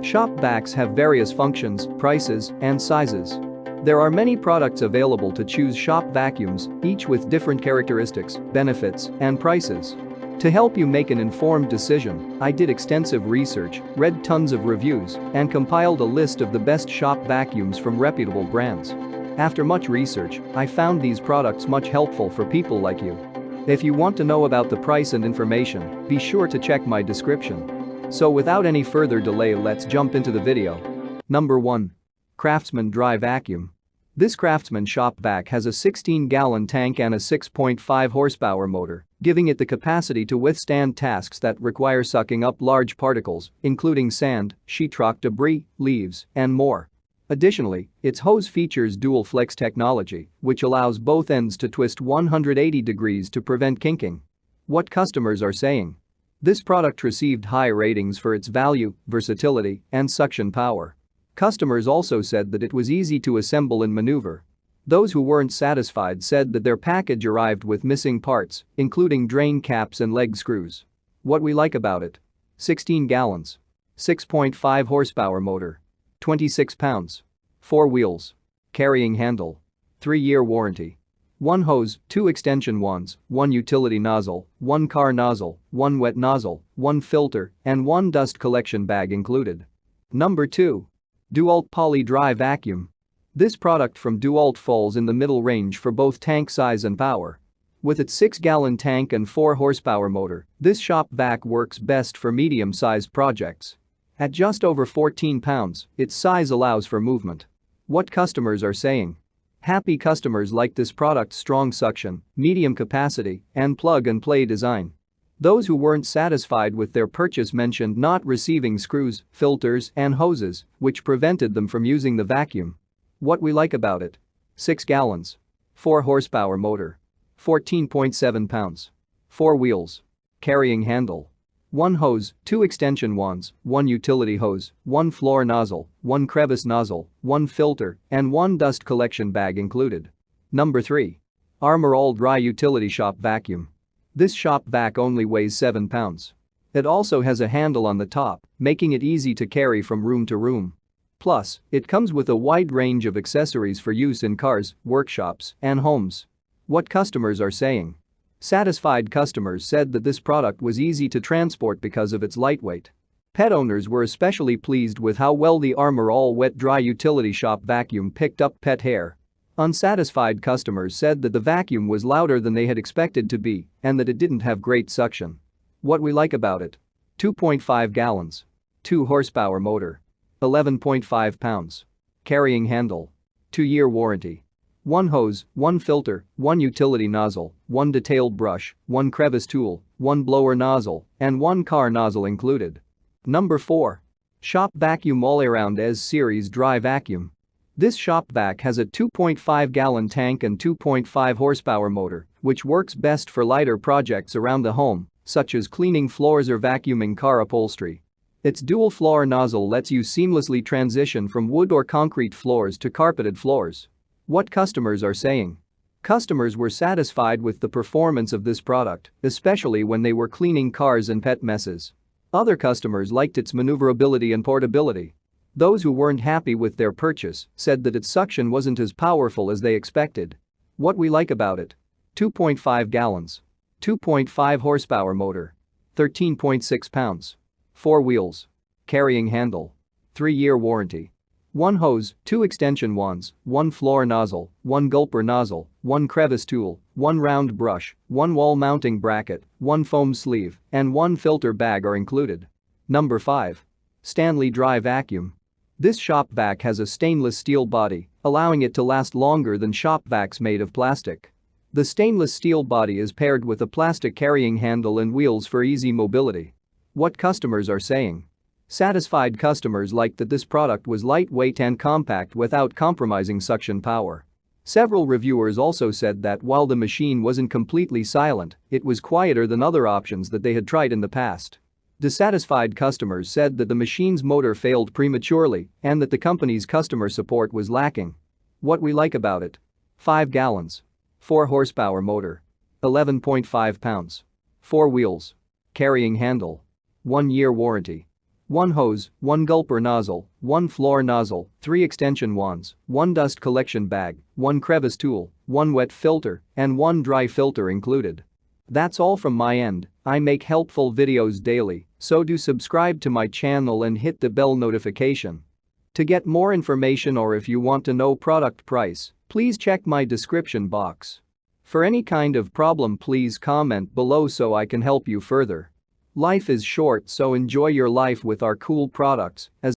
Shop vacs have various functions, prices, and sizes. There are many products available to choose shop vacuums, each with different characteristics, benefits, and prices. To help you make an informed decision, I did extensive research, read tons of reviews, and compiled a list of the best shop vacuums from reputable brands. After much research, I found these products much helpful for people like you. If you want to know about the price and information, be sure to check my description. So without any further delay, let's jump into the video. Number 1. Craftsman Dry Vacuum. This Craftsman shop vac has a 16-gallon tank and a 6.5 horsepower motor, giving it the capacity to withstand tasks that require sucking up large particles, including sand, sheetrock debris, leaves, and more. Additionally, its hose features dual flex technology, which allows both ends to twist 180 degrees to prevent kinking. What customers are saying? This product received high ratings for its value, versatility, and suction power. Customers also said that it was easy to assemble and maneuver. Those who weren't satisfied said that their package arrived with missing parts, including drain caps and leg screws. What we like about it? 16 gallons. 6.5 horsepower motor. 26 pounds. 4 wheels. Carrying handle. 3-year warranty. 1 hose, 2 extension wands, 1 utility nozzle, 1 car nozzle, 1 wet nozzle, 1 filter, and 1 dust collection bag included. Number 2. DeWalt Poly Dry Vacuum. This product from DeWalt falls in the middle range for both tank size and power. With its 6-gallon tank and 4 horsepower motor, this shop vac works best for medium-sized projects. At just over 14 pounds, its size allows for movement. What customers are saying? Happy customers like this product's strong suction, medium capacity, and plug-and-play design. Those who weren't satisfied with their purchase mentioned not receiving screws, filters, and hoses, which prevented them from using the vacuum. What we like about it? 6 gallons. 4 horsepower motor. 14.7 pounds. 4 wheels. Carrying handle. 1 hose, 2 extension wands, 1 utility hose, 1 floor nozzle, 1 crevice nozzle, 1 filter, and 1 dust collection bag included. Number 3. Armor All Dry Utility Shop Vacuum. This shop vac only weighs 7 pounds. It also has a handle on the top, making it easy to carry from room to room. Plus, it comes with a wide range of accessories for use in cars, workshops, and homes. What customers are saying? Satisfied customers said that this product was easy to transport because of its lightweight. Pet owners were especially pleased with how well the Armor All Wet Dry Utility Shop Vacuum picked up pet hair. Unsatisfied customers said that the vacuum was louder than they had expected to be and that it didn't have great suction. What we like about it? 2.5 gallons. 2 horsepower motor. 11.5 pounds. Carrying handle. 2-year warranty. 1 hose, 1 filter, 1 utility nozzle, 1 detailed brush, 1 crevice tool, 1 blower nozzle, and 1 car nozzle included. Number 4. Shop Vacuum All-Around EZ Series Dry Vacuum. This shop vac has a 2.5-gallon tank and 2.5 horsepower motor, which works best for lighter projects around the home, such as cleaning floors or vacuuming car upholstery. Its dual floor nozzle lets you seamlessly transition from wood or concrete floors to carpeted floors. What customers are saying? Customers were satisfied with the performance of this product, especially when they were cleaning cars and pet messes. Other customers liked its maneuverability and portability. Those who weren't happy with their purchase said that its suction wasn't as powerful as they expected. What we like about it? 2.5 gallons. 2.5 horsepower motor. 13.6 pounds. 4 wheels. Carrying handle. 3-year warranty. 1 hose, 2 extension wands, 1 floor nozzle, 1 gulper nozzle, 1 crevice tool, 1 round brush, 1 wall mounting bracket, 1 foam sleeve, and 1 filter bag are included. Number 5. Stanley Dry Vacuum. This shop vac has a stainless steel body, allowing it to last longer than shop vacs made of plastic. The stainless steel body is paired with a plastic carrying handle and wheels for easy mobility. What customers are saying? Satisfied customers liked that this product was lightweight and compact without compromising suction power. Several reviewers also said that while the machine wasn't completely silent, it was quieter than other options that they had tried in the past. Dissatisfied customers said that the machine's motor failed prematurely and that the company's customer support was lacking. What we like about it? 5 gallons. 4 horsepower motor. 11.5 pounds. 4 wheels. Carrying handle. 1-year warranty. 1 hose, 1 gulper nozzle, 1 floor nozzle, 3 extension wands, 1 dust collection bag, 1 crevice tool, 1 wet filter, and 1 dry filter included. That's all from my end. I make helpful videos daily, so do subscribe to my channel and hit the bell notification. To get more information or if you want to know product price, please check my description box. For any kind of problem, please comment below so I can help you further. Life is short, so enjoy your life with our cool products. As